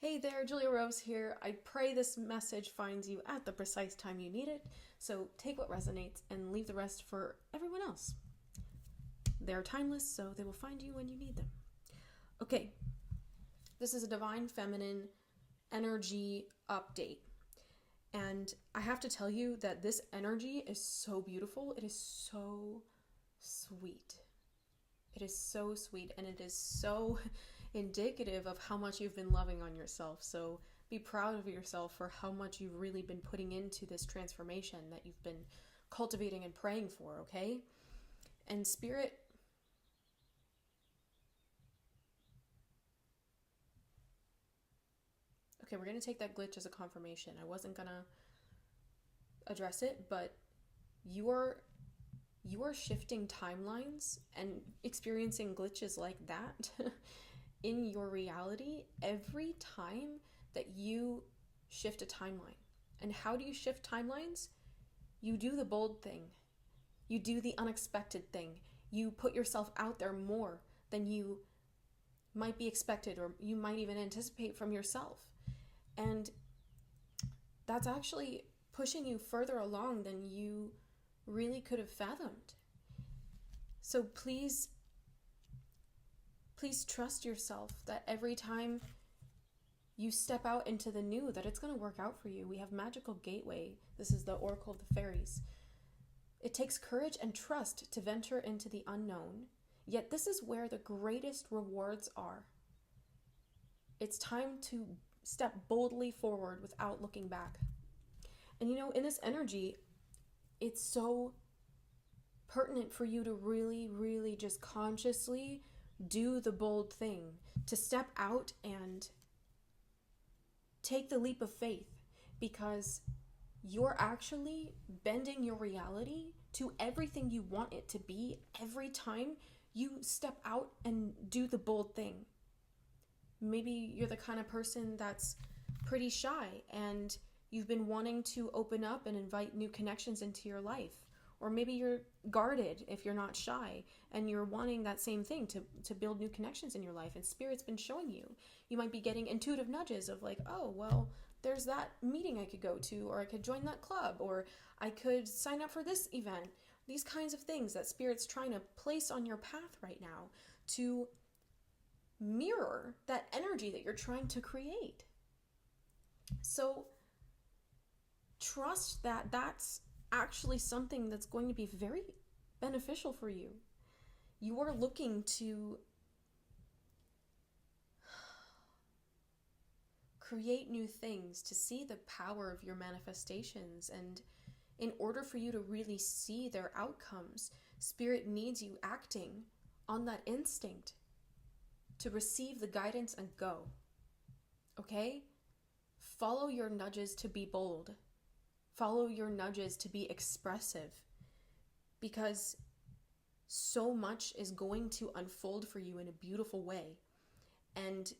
Hey there, Julia Rose here. I pray this message finds you at the precise time you need it, so take what resonates and leave the rest for everyone else. They're timeless, so they will find you when you need them. Okay, this is a Divine Feminine energy update. And I have to tell you that this energy is so beautiful. It is so sweet. It is so sweet, and it is so indicative of how much you've been loving on yourself. So be proud of yourself for how much you've really been putting into this transformation that you've been cultivating and praying for, okay? And Spirit, okay, we're going to take that glitch as a confirmation. I wasn't going to address it, but you are shifting timelines and experiencing glitches like that in your reality every time that you shift a timeline. And how do you shift timelines? You do the bold thing. You do the unexpected thing. You put yourself out there more than you might be expected or you might even anticipate from yourself. And that's actually pushing you further along than you really could have fathomed. So please trust yourself that every time you step out into the new, that it's going to work out for you. We have Magical Gateway. This is the Oracle of the Fairies. It takes courage and trust to venture into the unknown, yet this is where the greatest rewards are. It's time to step boldly forward without looking back. And in this energy, it's so pertinent for you to really, really just consciously do the bold thing, to step out and take the leap of faith, because you're actually bending your reality to everything you want it to be every time you step out and do the bold thing. Maybe you're the kind of person that's pretty shy and you've been wanting to open up and invite new connections into your life. Or maybe you're guarded if you're not shy and you're wanting that same thing to build new connections in your life, and Spirit's been showing you. You might be getting intuitive nudges of like, oh, well, there's that meeting I could go to, or I could join that club, or I could sign up for this event. These kinds of things that Spirit's trying to place on your path right now to mirror that energy that you're trying to create. So trust that that's actually something that's going to be very beneficial for you. You are looking to create new things, to see the power of your manifestations, and in order for you to really see their outcomes, Spirit needs you acting on that instinct to receive the guidance and go. Okay? Follow your nudges to be bold. Follow your nudges to be expressive, because so much is going to unfold for you in a beautiful way. And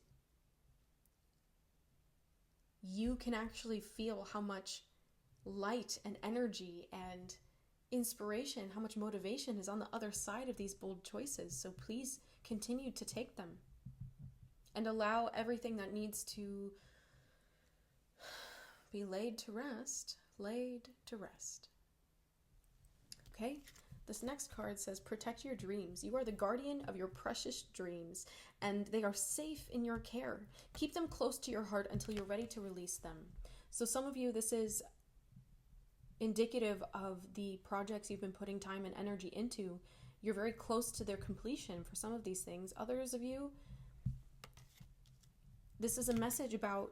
you can actually feel how much light and energy and inspiration, how much motivation is on the other side of these bold choices. So please continue to take them and allow everything that needs to be laid to rest. Okay, this next card says, protect your dreams. You are the guardian of your precious dreams, and they are safe in your care. Keep them close to your heart until you're ready to release them. So some of you, this is indicative of the projects you've been putting time and energy into. You're very close to their completion for some of these things. Others of you, this is a message about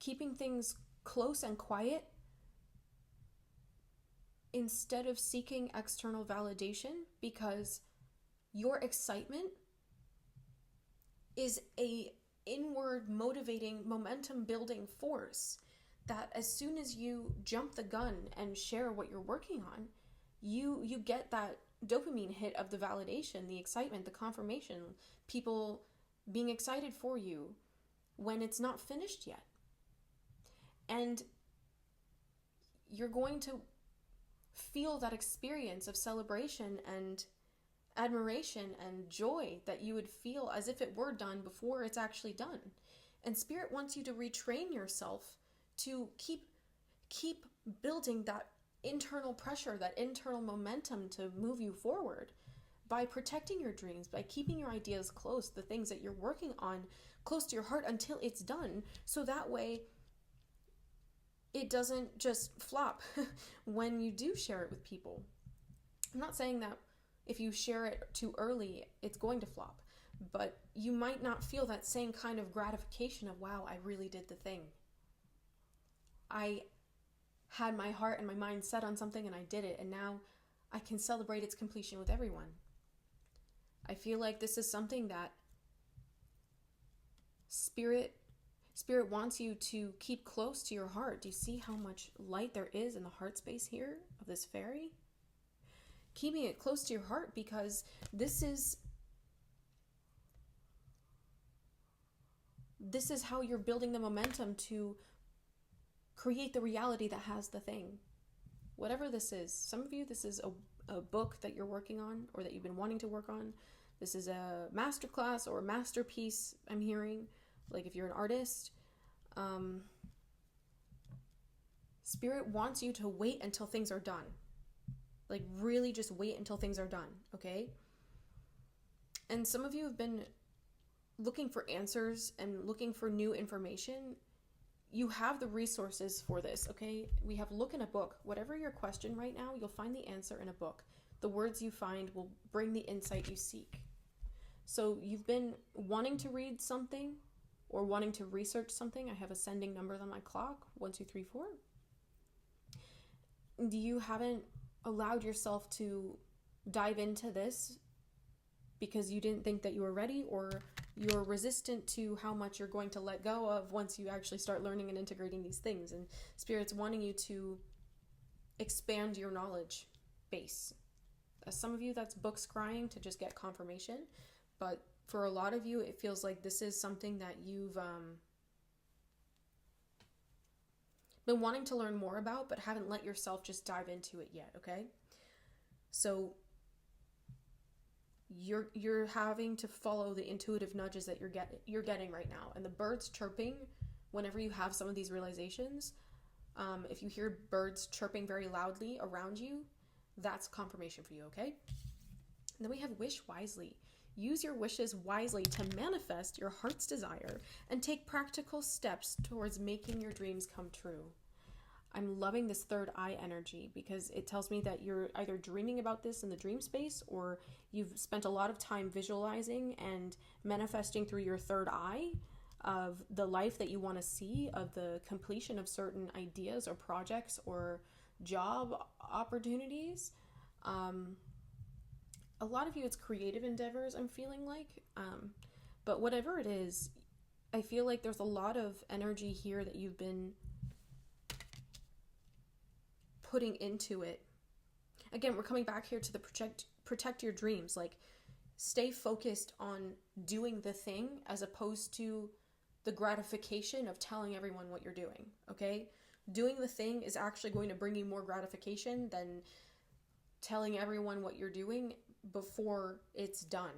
keeping things close and quiet instead of seeking external validation, because your excitement is a inward motivating, momentum building force that as soon as you jump the gun and share what you're working on, you get that dopamine hit of the validation, the excitement, the confirmation, people being excited for you when it's not finished yet. And you're going to feel that experience of celebration and admiration and joy that you would feel as if it were done before it's actually done. And Spirit wants you to retrain yourself to keep building that internal pressure, that internal momentum to move you forward by protecting your dreams, by keeping your ideas close, the things that you're working on close to your heart until it's done. So that way it doesn't just flop when you do share it with people. I'm not saying that if you share it too early, it's going to flop, but you might not feel that same kind of gratification of, wow, I really did the thing. I had my heart and my mind set on something and I did it, and now I can celebrate its completion with everyone. I feel like this is something that Spirit wants you to keep close to your heart. Do you see how much light there is in the heart space here of this fairy? Keeping it close to your heart, because this is how you're building the momentum to create the reality that has the thing. Whatever this is. Some of you, this is a book that you're working on or that you've been wanting to work on. This is a masterclass or a masterpiece, I'm hearing. Like if you're an artist. Spirit wants you to wait until things are done. Like really just wait until things are done, okay? And some of you have been looking for answers and looking for new information. You have the resources for this, okay? We have look in a book. Whatever your question right now, you'll find the answer in a book. The words you find will bring the insight you seek. So you've been wanting to read something or wanting to research something. I have ascending numbers on my clock, 1, 2, 3, 4. You haven't allowed yourself to dive into this because you didn't think that you were ready, or you're resistant to how much you're going to let go of once you actually start learning and integrating these things. And Spirit's wanting you to expand your knowledge base. Some of you, that's books crying to just get confirmation. But for a lot of you, it feels like this is something that you've been wanting to learn more about, but haven't let yourself just dive into it yet, okay? So you're having to follow the intuitive nudges that you're getting right now. And the birds chirping, whenever you have some of these realizations, if you hear birds chirping very loudly around you, that's confirmation for you, okay? And then we have wish wisely. Use your wishes wisely to manifest your heart's desire and take practical steps towards making your dreams come true. I'm loving this third eye energy because it tells me that you're either dreaming about this in the dream space, or you've spent a lot of time visualizing and manifesting through your third eye of the life that you want to see, of the completion of certain ideas or projects or job opportunities. A lot of you, it's creative endeavors, I'm feeling like. But whatever it is, I feel like there's a lot of energy here that you've been putting into it. Again, we're coming back here to the protect your dreams. Like, stay focused on doing the thing as opposed to the gratification of telling everyone what you're doing, okay? Doing the thing is actually going to bring you more gratification than telling everyone what you're doing before it's done.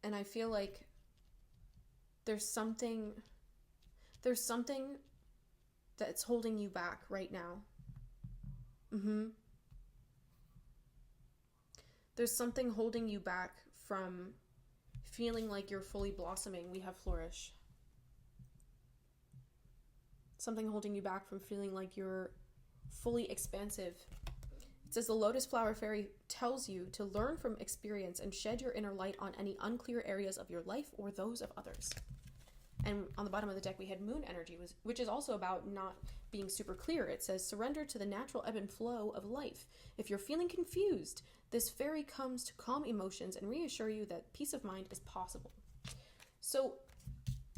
And I feel like there's something that's holding you back right now. There's something holding you back from feeling like you're fully blossoming. We have flourish. Something holding you back from feeling like you're fully expansive. It says the Lotus Flower Fairy tells you to learn from experience and shed your inner light on any unclear areas of your life or those of others. And on the bottom of the deck, we had moon energy, which is also about not being super clear. It says, surrender to the natural ebb and flow of life. If you're feeling confused, this fairy comes to calm emotions and reassure you that peace of mind is possible. So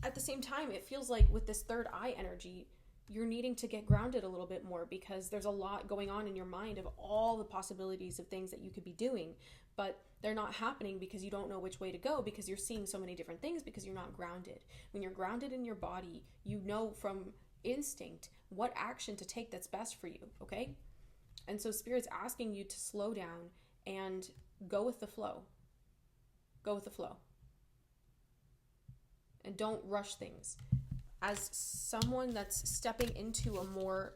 at the same time, it feels like with this third eye energy, you're needing to get grounded a little bit more because there's a lot going on in your mind of all the possibilities of things that you could be doing, but they're not happening because you don't know which way to go, because you're seeing so many different things, because you're not grounded. When you're grounded in your body, you know from instinct, what action to take that's best for you, okay? And so Spirit's asking you to slow down and go with the flow. Go with the flow. And don't rush things. As someone that's stepping into a more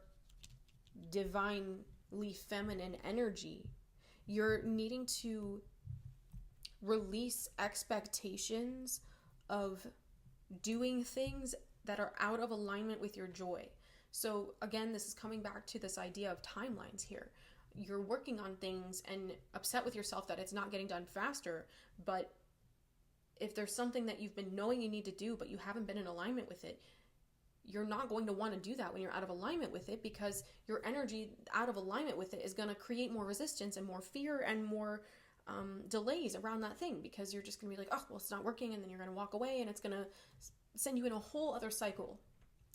divinely feminine energy, you're needing to release expectations of doing things that are out of alignment with your joy. So again, this is coming back to this idea of timelines here. You're working on things and upset with yourself that it's not getting done faster, but if there's something that you've been knowing you need to do, but you haven't been in alignment with it, you're not going to want to do that when you're out of alignment with it, because your energy out of alignment with it is going to create more resistance and more fear and more delays around that thing, because you're just going to be like, oh, well, it's not working. And then you're going to walk away, and it's going to send you in a whole other cycle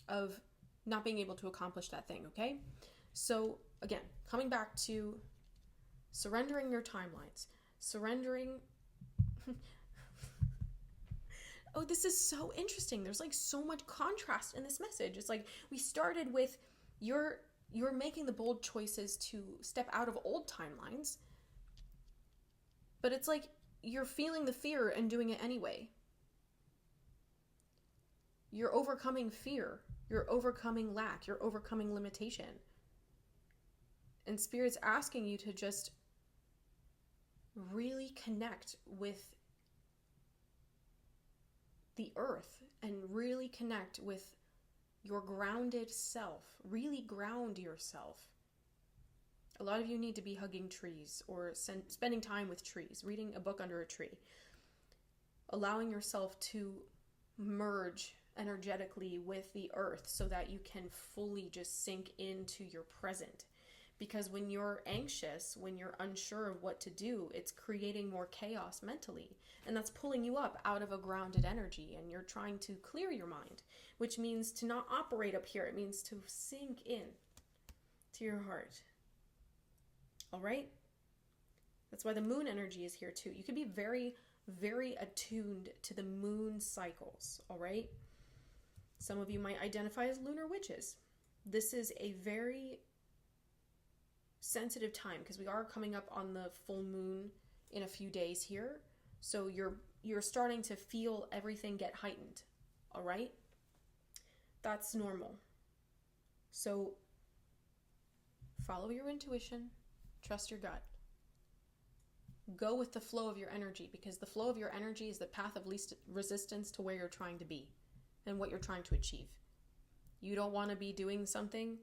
of not being able to accomplish that thing. Okay. So again, coming back to surrendering your timelines, surrendering. Oh, this is so interesting. There's like so much contrast in this message. It's like we started with you're making the bold choices to step out of old timelines, but it's like you're feeling the fear and doing it anyway. You're overcoming fear. You're overcoming lack. You're overcoming limitation. And Spirit's asking you to just really connect with the earth and really connect with your grounded self. Really ground yourself. A lot of you need to be hugging trees or spending time with trees, reading a book under a tree, allowing yourself to merge energetically with the earth so that you can fully just sink into your present. Because when you're anxious, when you're unsure of what to do, it's creating more chaos mentally. And that's pulling you up out of a grounded energy. And you're trying to clear your mind, which means to not operate up here. It means to sink in to your heart. All right? That's why the moon energy is here too. You can be very, very attuned to the moon cycles. All right? Some of you might identify as lunar witches. This is a very sensitive time because we are coming up on the full moon in a few days here. So you're starting to feel everything get heightened. All right? That's normal. So follow your intuition, trust your gut. Go with the flow of your energy, because the flow of your energy is the path of least resistance to where you're trying to be and what you're trying to achieve. You don't want to be doing something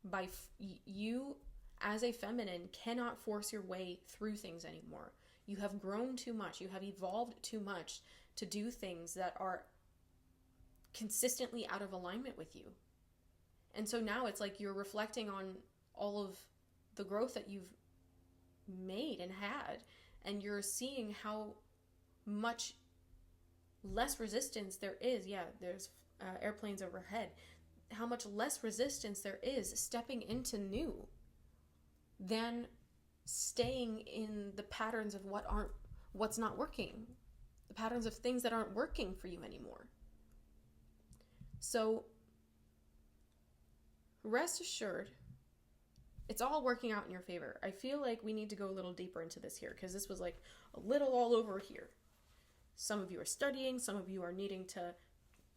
by you as a feminine cannot force your way through things anymore. You have grown too much. You have evolved too much to do things that are consistently out of alignment with you. And so now it's like you're reflecting on all of the growth that you've made and had, and you're seeing how much less resistance there is. Yeah, there's airplanes overhead. How much less resistance there is stepping into new than staying in the patterns of what's not working, the patterns of things that aren't working for you anymore. So rest assured, it's all working out in your favor. I feel like we need to go a little deeper into this here, because this was like a little all over here. Some of you are studying, some of you are needing to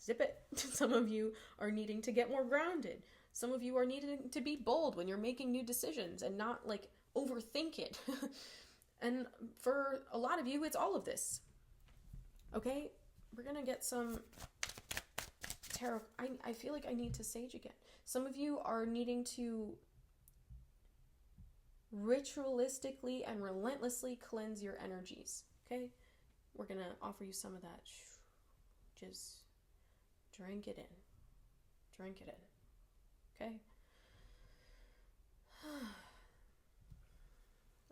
zip it, some of you are needing to get more grounded. Some of you are needing to be bold when you're making new decisions and not like overthink it. And for a lot of you, it's all of this. Okay? We're going to get some tarot. I feel like I need to sage again. Some of you are needing to ritualistically and relentlessly cleanse your energies. Okay? We're going to offer you some of that. Just drink it in. Drink it in. Okay?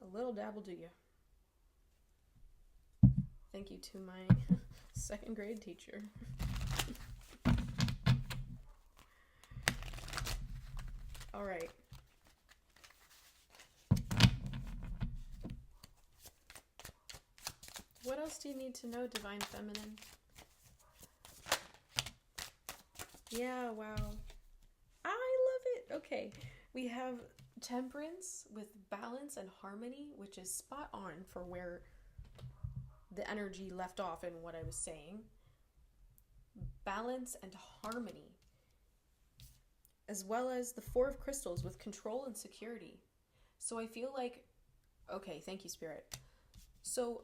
A little dab will do you. Thank you to my second grade teacher. All right. What else do you need to know, Divine Feminine? Yeah, wow. Okay, we have temperance with balance and harmony, which is spot on for where the energy left off in what I was saying. Balance and harmony, as well as the Four of Crystals with control and security. So I feel like, okay, thank you, Spirit. So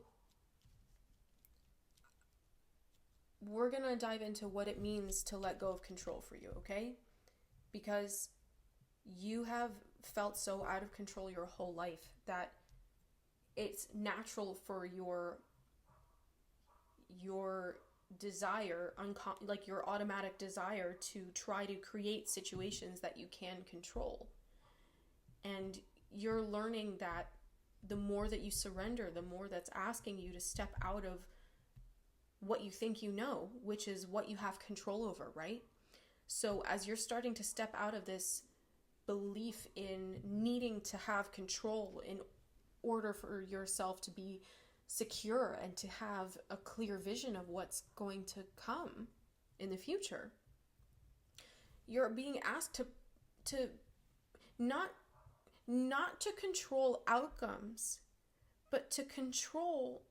we're going to dive into what it means to let go of control for you, okay? Because you have felt so out of control your whole life that it's natural for your desire, like your automatic desire to try to create situations that you can control. And you're learning that the more that you surrender, the more that's asking you to step out of what you think you know, which is what you have control over, right? So as you're starting to step out of this belief in needing to have control in order for yourself to be secure and to have a clear vision of what's going to come in the future, you're being asked to not to control outcomes, but to control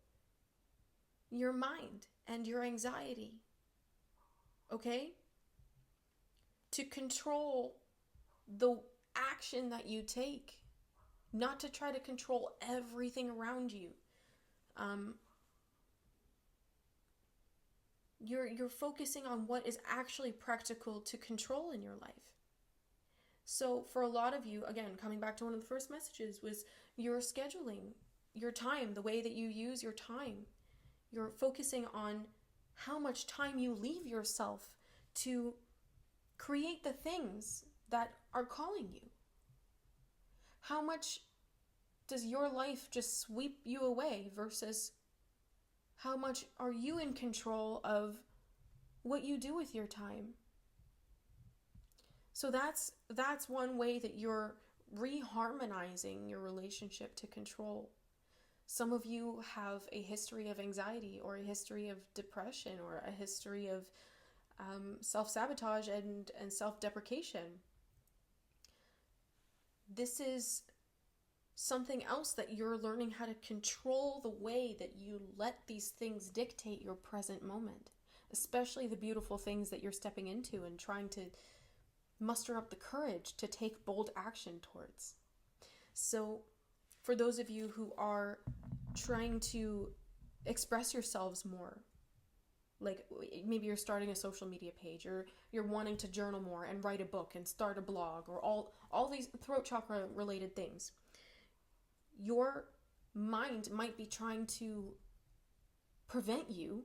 your mind and your anxiety. Okay? To control the action that you take, not to try to control everything around you. You're focusing on what is actually practical to control in your life. So for a lot of you, again, coming back to one of the first messages, was you're scheduling your time, the way that you use your time. You're focusing on how much time you leave yourself to create the things that are calling you. How much does your life just sweep you away versus how much are you in control of what you do with your time? So that's one way that you're reharmonizing your relationship to control. Some of you have a history of anxiety or a history of depression or a history of self-sabotage and self-deprecation. This is something else that you're learning how to control, the way that you let these things dictate your present moment, especially the beautiful things that you're stepping into and trying to muster up the courage to take bold action towards. So for those of you who are trying to express yourselves more, like maybe you're starting a social media page, or you're wanting to journal more and write a book and start a blog, or all these throat chakra related things, your mind might be trying to prevent you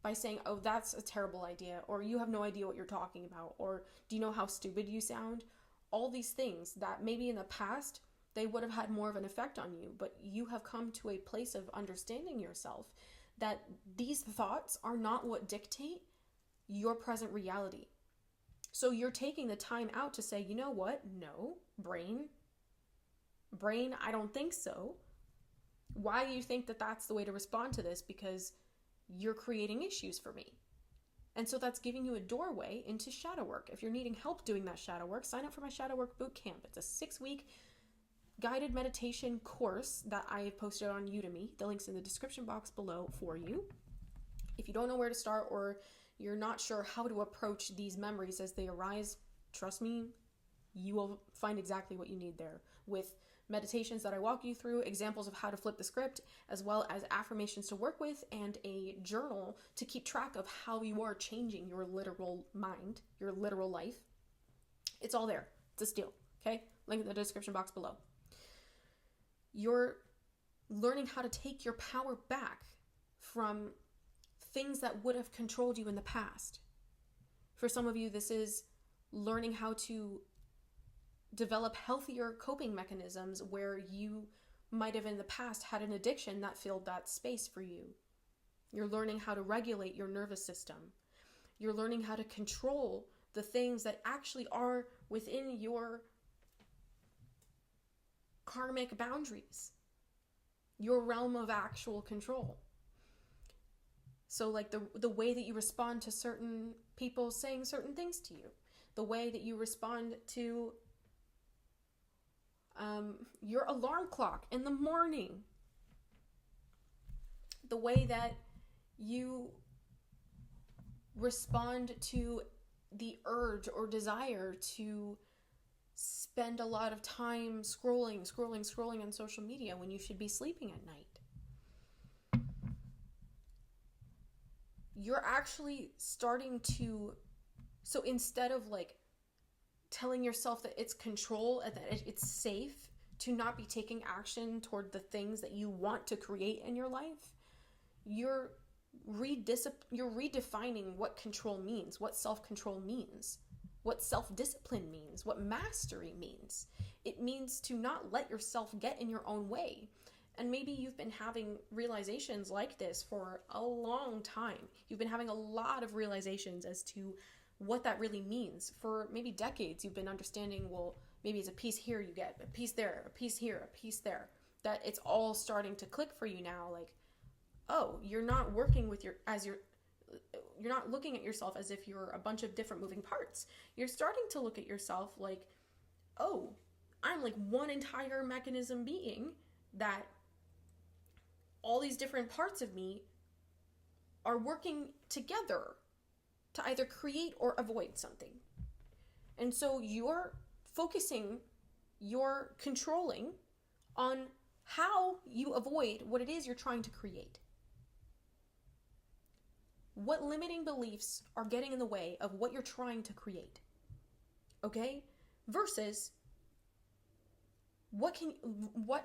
by saying, oh, that's a terrible idea, or you have no idea what you're talking about, or do you know how stupid you sound? All these things that maybe in the past they would have had more of an effect on you, but you have come to a place of understanding yourself that these thoughts are not what dictate your present reality. So you're taking the time out to say, you know what? No, brain, I don't think so. Why do you think that that's the way to respond to this? Because you're creating issues for me. And so that's giving you a doorway into shadow work. If you're needing help doing that shadow work, sign up for my Shadow Work Bootcamp. It's a 6-week guided meditation course that I have posted on Udemy. The link's in the description box below for you. If you don't know where to start, or you're not sure how to approach these memories as they arise, trust me, you will find exactly what you need there, with meditations that I walk you through, examples of how to flip the script, as well as affirmations to work with, and a journal to keep track of how you are changing your literal mind, your literal life. It's all there. It's a steal, okay? Link in the description box below. You're learning how to take your power back from things that would have controlled you in the past. For some of you, this is learning how to develop healthier coping mechanisms where you might have in the past had an addiction that filled that space for you. You're learning how to regulate your nervous system. You're learning how to control the things that actually are within your karmic boundaries, your realm of actual control. So like the way that you respond to certain people saying certain things to you, the way that you respond to your alarm clock in the morning, the way that you respond to the urge or desire to spend a lot of time scrolling on social media when you should be sleeping at night. You're actually starting to, so instead of like telling yourself that it's control and that it's safe to not be taking action toward the things that you want to create in your life, you're redefining what control means, what self-control means, what self-discipline means, what mastery means. It means to not let yourself get in your own way. And maybe you've been having realizations like this for a long time. You've been having a lot of realizations as to what that really means. For maybe decades, you've been understanding, well, maybe it's a piece here you get, a piece there, a piece here, a piece there. That it's all starting to click for you now, like, oh, you're not working with you're not looking at yourself as if you're a bunch of different moving parts. You're starting to look at yourself like, oh, I'm like one entire mechanism being that all these different parts of me are working together to either create or avoid something. And so you're focusing, you're controlling on how you avoid what it is you're trying to create. What limiting beliefs are getting in the way of what you're trying to create? Okay? Versus what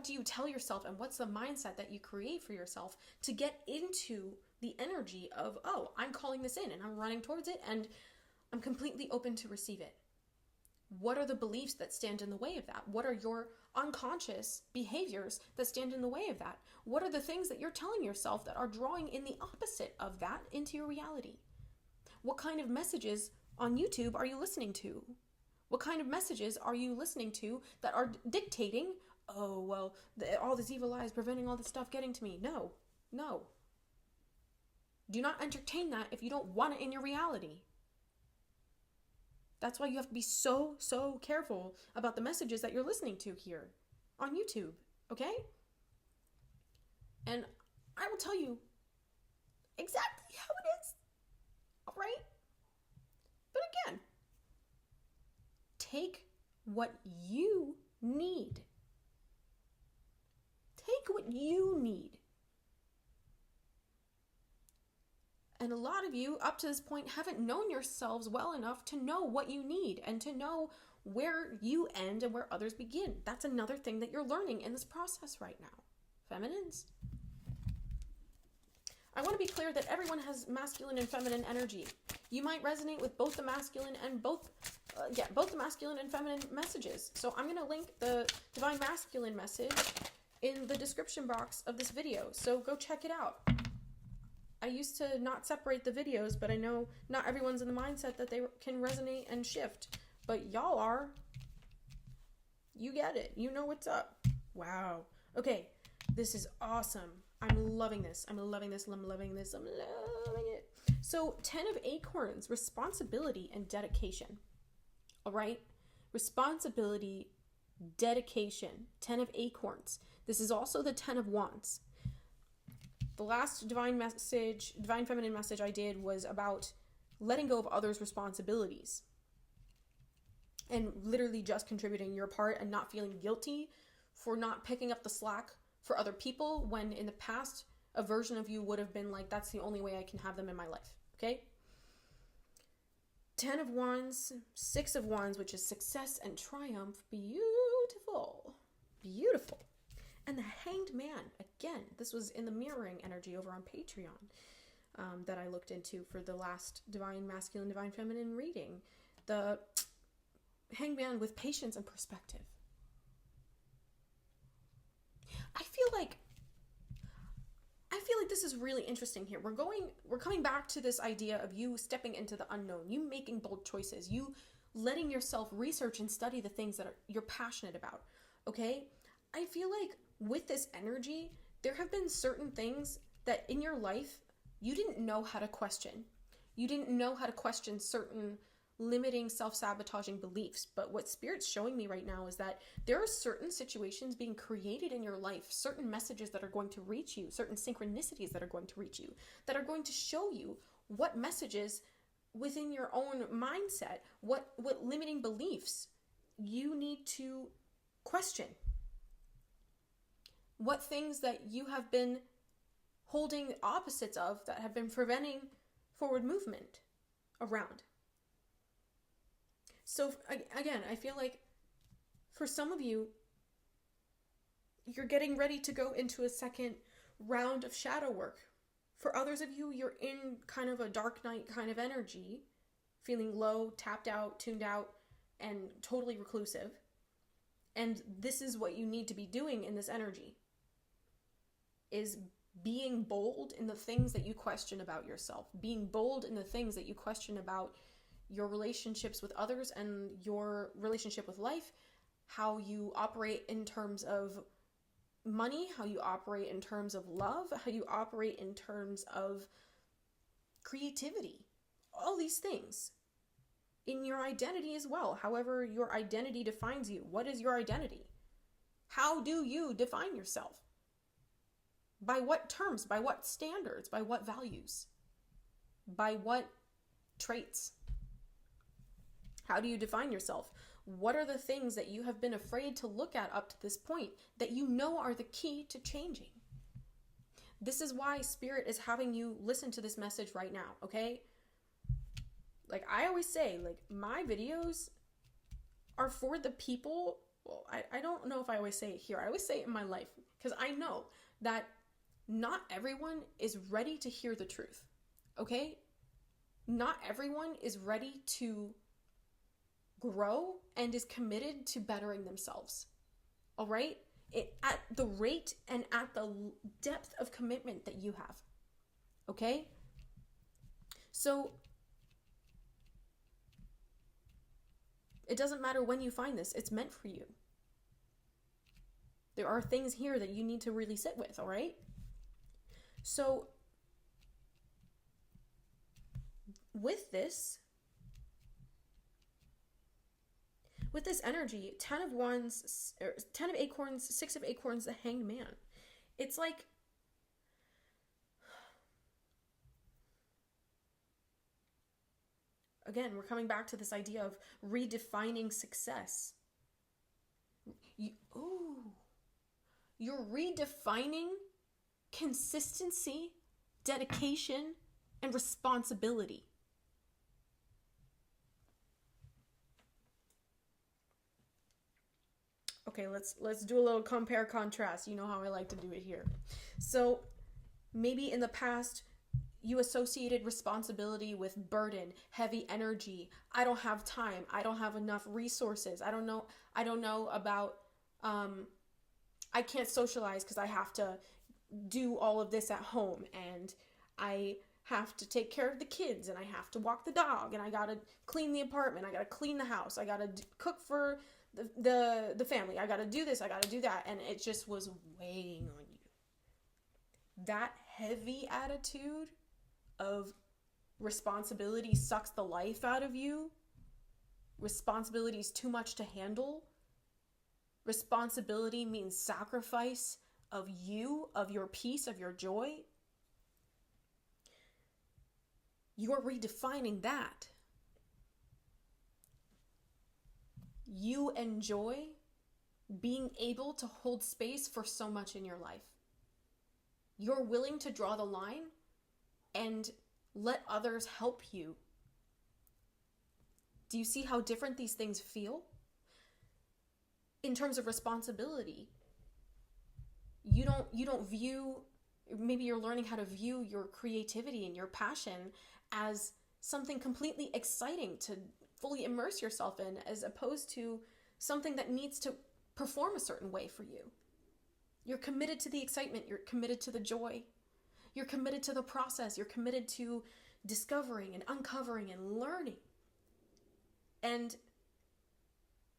do you tell yourself, and what's the mindset that you create for yourself to get into the energy of, oh, I'm calling this in and I'm running towards it and I'm completely open to receive it. What are the beliefs that stand in the way of that? What are your unconscious behaviors that stand in the way of that? What are the things that you're telling yourself that are drawing in the opposite of that into your reality? What kind of messages on YouTube are you listening to? What kind of messages are you listening to that are dictating, oh, well, all this evil eye is preventing all this stuff getting to me? No. Do not entertain that if you don't want it in your reality. That's why you have to be so careful about the messages that you're listening to here on YouTube, okay? And I will tell you exactly how it is, all right? But again, take what you need. Take what you need. And a lot of you, up to this point, haven't known yourselves well enough to know what you need and to know where you end and where others begin. That's another thing that you're learning in this process right now. Feminines. I want to be clear that everyone has masculine and feminine energy. You might resonate with both the masculine and both the masculine and feminine messages. So I'm going to link the Divine Masculine message in the description box of this video. So go check it out. I used to not separate the videos, but I know not everyone's in the mindset that they can resonate and shift. But y'all are. You get it. You know what's up. Wow. Okay. This is awesome. I'm loving this. I'm loving this. I'm loving this. I'm loving it. So 10 of Acorns, responsibility and dedication. All right? Responsibility, dedication. 10 of Acorns. This is also the 10 of Wands. The last divine feminine message I did was about letting go of others' responsibilities and literally just contributing your part and not feeling guilty for not picking up the slack for other people, when in the past a version of you would have been like, that's the only way I can have them in my life. Okay? 10 of Wands, 6 of Wands, which is success and triumph. Beautiful. And the Hanged Man, again, this was in the mirroring energy over on Patreon that I looked into for the last Divine Masculine, Divine Feminine reading. The Hanged Man with patience and perspective. I feel like this is really interesting here. We're coming back to this idea of you stepping into the unknown, you making bold choices, you letting yourself research and study the things that you're passionate about, okay? I feel like with this energy, there have been certain things that in your life you didn't know how to question. You didn't know how to question certain limiting, self-sabotaging beliefs. But what Spirit's showing me right now is that there are certain situations being created in your life, certain messages that are going to reach you, certain synchronicities that are going to reach you, that are going to show you what messages within your own mindset, what limiting beliefs you need to question. What things that you have been holding opposites of that have been preventing forward movement around. So again, I feel like for some of you, you're getting ready to go into a second round of shadow work. For others of you, you're in kind of a dark night kind of energy, feeling low, tapped out, tuned out, and totally reclusive. And this is what you need to be doing in this energy, is being bold in the things that you question about yourself, being bold in the things that you question about your relationships with others and your relationship with life, how you operate in terms of money, how you operate in terms of love, how you operate in terms of creativity, all these things. In your identity as well, however your identity defines you. What is your identity? How do you define yourself? By what terms? By what standards? By what values? By what traits? How do you define yourself? What are the things that you have been afraid to look at up to this point that you know are the key to changing? This is why Spirit is having you listen to this message right now, okay? Like I always say, like my videos are for the people. Well, I don't know if I always say it here. I always say it in my life because I know that not everyone is ready to hear the truth, okay? Not everyone is ready to grow and is committed to bettering themselves, all right? At the rate and at the depth of commitment that you have, okay? So it doesn't matter when you find this, it's meant for you. There are things here that you need to really sit with, all right? So with this energy, 10 of wands, 10 of acorns, 6 of acorns, the hanged man. It's like, again, we're coming back to this idea of redefining success. You're redefining consistency, dedication, and responsibility. Okay, let's do a little compare contrast. You know how I like to do it here. So maybe in the past you associated responsibility with burden, heavy energy. I don't have time. I don't have enough resources. I don't know about I can't socialize because I have to do all of this at home, and I have to take care of the kids, and I have to walk the dog, and I gotta clean the apartment, I gotta clean the house, I gotta cook for the family, I gotta do this, I gotta do that, and it just was weighing on you. That heavy attitude of responsibility sucks the life out of you. Responsibility is too much to handle. Responsibility means sacrifice of you, of your peace, of your joy. You're redefining that. You enjoy being able to hold space for so much in your life. You're willing to draw the line and let others help you. Do you see how different these things feel? In terms of responsibility, you don't view, maybe you're learning how to view your creativity and your passion as something completely exciting to fully immerse yourself in, as opposed to something that needs to perform a certain way for you. You're committed to the excitement, you're committed to the joy, you're committed to the process, you're committed to discovering and uncovering and learning. And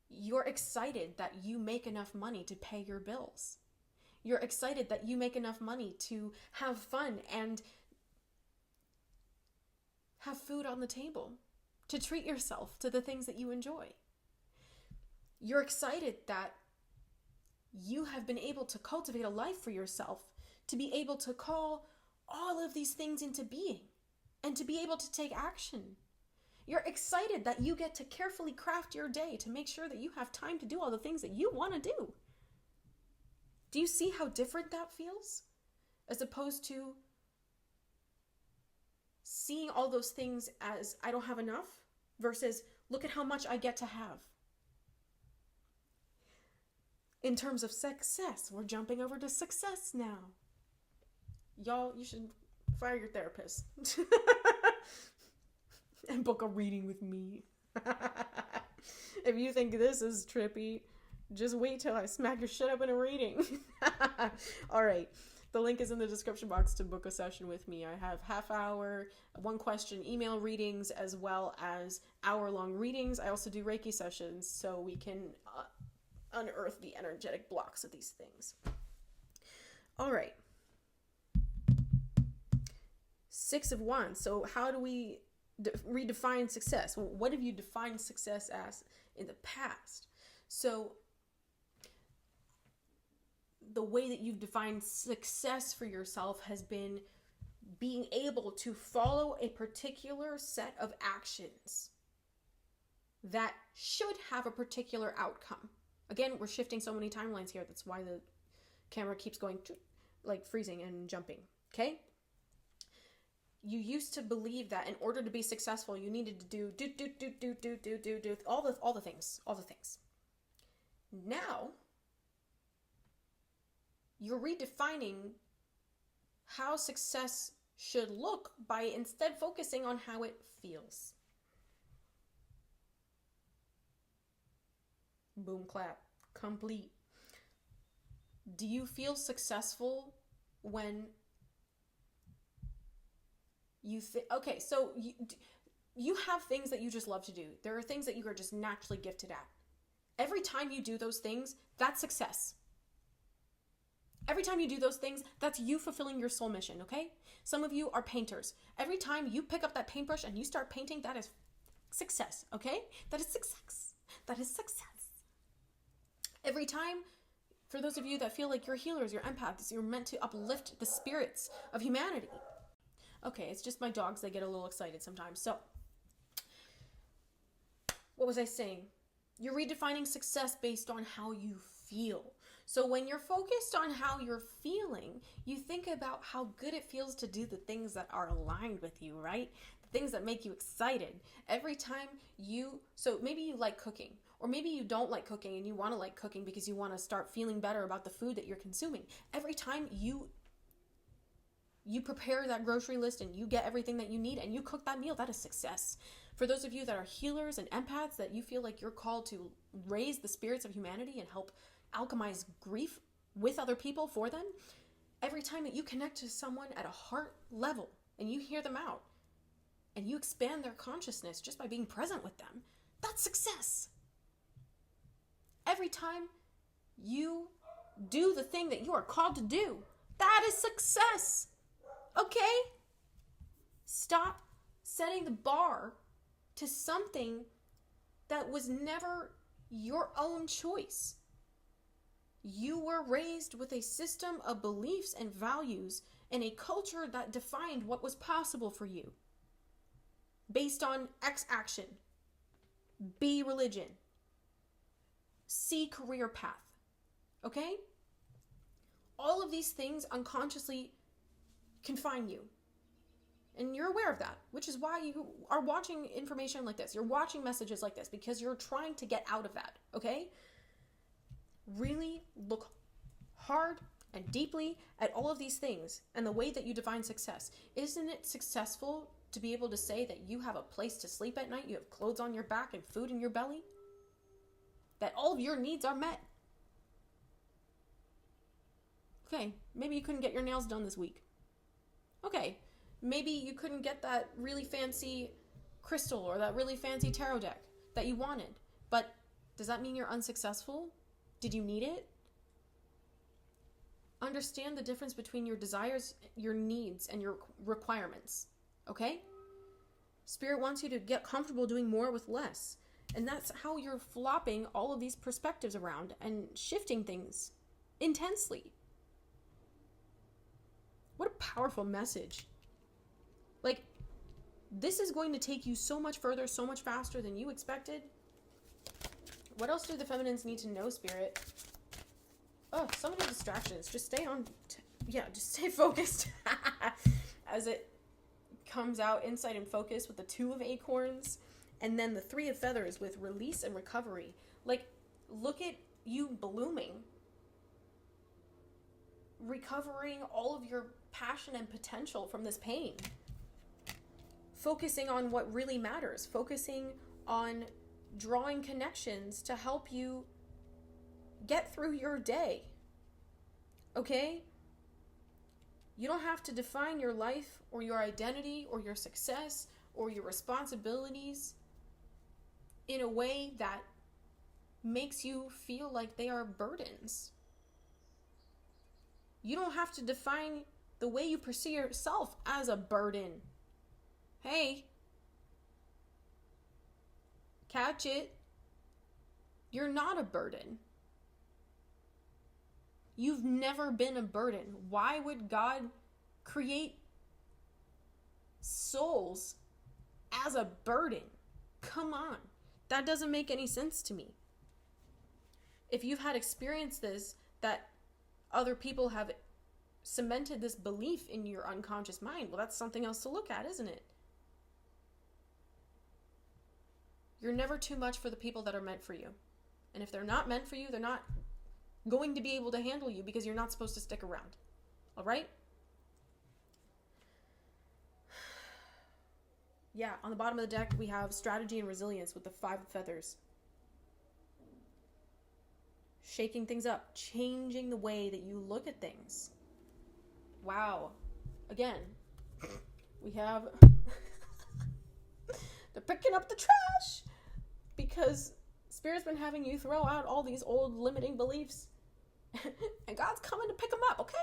you're excited that you make enough money to pay your bills. You're excited that you make enough money to have fun and have food on the table. to treat yourself to the things that you enjoy. You're excited that you have been able to cultivate a life for yourself, to be able to call all of these things into being and to be able to take action. You're excited that you get to carefully craft your day to make sure that you have time to do all the things that you want to do. Do you see how different that feels? As opposed to seeing all those things as I don't have enough versus look at how much I get to have. In terms of success, we're jumping over to success now. Y'all, you should fire your therapist and book a reading with me. If you think this is trippy, just wait till I smack your shit up in a reading. All right. The link is in the description box to book a session with me. I have half-hour, one-question email readings as well as hour-long readings. I also do Reiki sessions so we can unearth the energetic blocks of these things. All right. 6 of Wands. So how do we redefine success? Well, what have you defined success as in the past? So the way that you've defined success for yourself has been being able to follow a particular set of actions that should have a particular outcome. Again, we're shifting so many timelines here. That's why the camera keeps going like freezing and jumping. Okay? You used to believe that in order to be successful, you needed to do all the things. Now, you're redefining how success should look by instead focusing on how it feels. Boom, clap, complete. Do you feel successful when you think, okay, so you have things that you just love to do. There are things that you are just naturally gifted at. Every time you do those things, that's success. Every time you do those things, that's you fulfilling your soul mission, okay? Some of you are painters. Every time you pick up that paintbrush and you start painting, that is success, okay? That is success. That is success. Every time, for those of you that feel like you're healers, you're empaths, you're meant to uplift the spirits of humanity. Okay, it's just my dogs, they get a little excited sometimes. So, what was I saying? You're redefining success based on how you feel. So when you're focused on how you're feeling, you think about how good it feels to do the things that are aligned with you, right? The things that make you excited. Every time so maybe you like cooking, or maybe you don't like cooking and you want to like cooking because you want to start feeling better about the food that you're consuming. Every time you prepare that grocery list and you get everything that you need and you cook that meal, that is success. For those of you that are healers and empaths, that you feel like you're called to raise the spirits of humanity and help alchemize grief with other people for them, every time that you connect to someone at a heart level and you hear them out and you expand their consciousness just by being present with them, that's success. Every time you do the thing that you are called to do, that is success. Okay? Stop setting the bar to something that was never your own choice. You were raised with a system of beliefs and values and a culture that defined what was possible for you. Based on X action, B religion, C career path. Okay? All of these things unconsciously confine you. And you're aware of that, which is why you are watching information like this. You're watching messages like this because you're trying to get out of that, okay? Really look hard and deeply at all of these things and the way that you define success. Isn't it successful to be able to say that you have a place to sleep at night, you have clothes on your back and food in your belly? That all of your needs are met? Okay, maybe you couldn't get your nails done this week. Okay, maybe you couldn't get that really fancy crystal or that really fancy tarot deck that you wanted. But does that mean you're unsuccessful? Did you need it? Understand the difference between your desires, your needs, and your requirements. Okay? Spirit wants you to get comfortable doing more with less. And that's how you're flopping all of these perspectives around and shifting things intensely. What a powerful message. Like, this is going to take you so much further, so much faster than you expected. What else do the feminines need to know, Spirit? Oh, so many distractions. Just stay on, just stay focused. As it comes out, insight and focus with the 2 of acorns, and then the 3 of feathers with release and recovery. Like, look at you blooming. Recovering all of your passion and potential from this pain. Focusing on what really matters. Focusing on drawing connections to help you get through your day. Okay? You don't have to define your life or your identity or your success or your responsibilities in a way that makes you feel like they are burdens. You don't have to define the way you perceive yourself as a burden. Hey, catch it. You're not a burden. You've never been a burden. Why would God create souls as a burden? Come on. That doesn't make any sense to me. If you've had experiences that other people have cemented this belief in your unconscious mind, well, that's something else to look at, isn't it? You're never too much for the people that are meant for you. And if they're not meant for you, they're not going to be able to handle you because you're not supposed to stick around. All right? Yeah, on the bottom of the deck, we have strategy and resilience with the 5 of feathers. Shaking things up, changing the way that you look at things. Wow. Again, we have they're picking up the trash because Spirit's been having you throw out all these old limiting beliefs. And God's coming to pick them up, okay?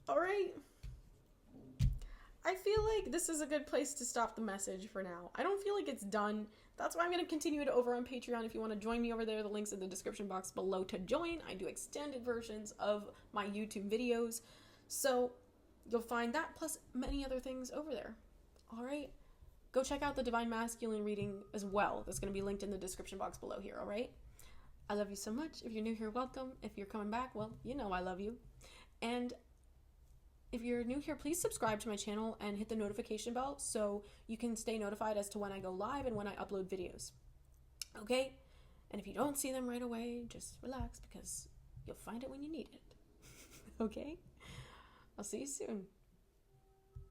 All right. I feel like this is a good place to stop the message for now. I don't feel like it's done. That's why I'm going to continue it over on Patreon. If you want to join me over there, the link's in the description box below to join. I do extended versions of my YouTube videos. So you'll find that plus many other things over there. All right. Go check out the Divine Masculine reading as well. That's going to be linked in the description box below here. All right. I love you so much. If you're new here, welcome. If you're coming back, well, you know I love you. And if you're new here, please subscribe to my channel and hit the notification bell so you can stay notified as to when I go live and when I upload videos. Okay? And if you don't see them right away, just relax because you'll find it when you need it. Okay? I'll see you soon.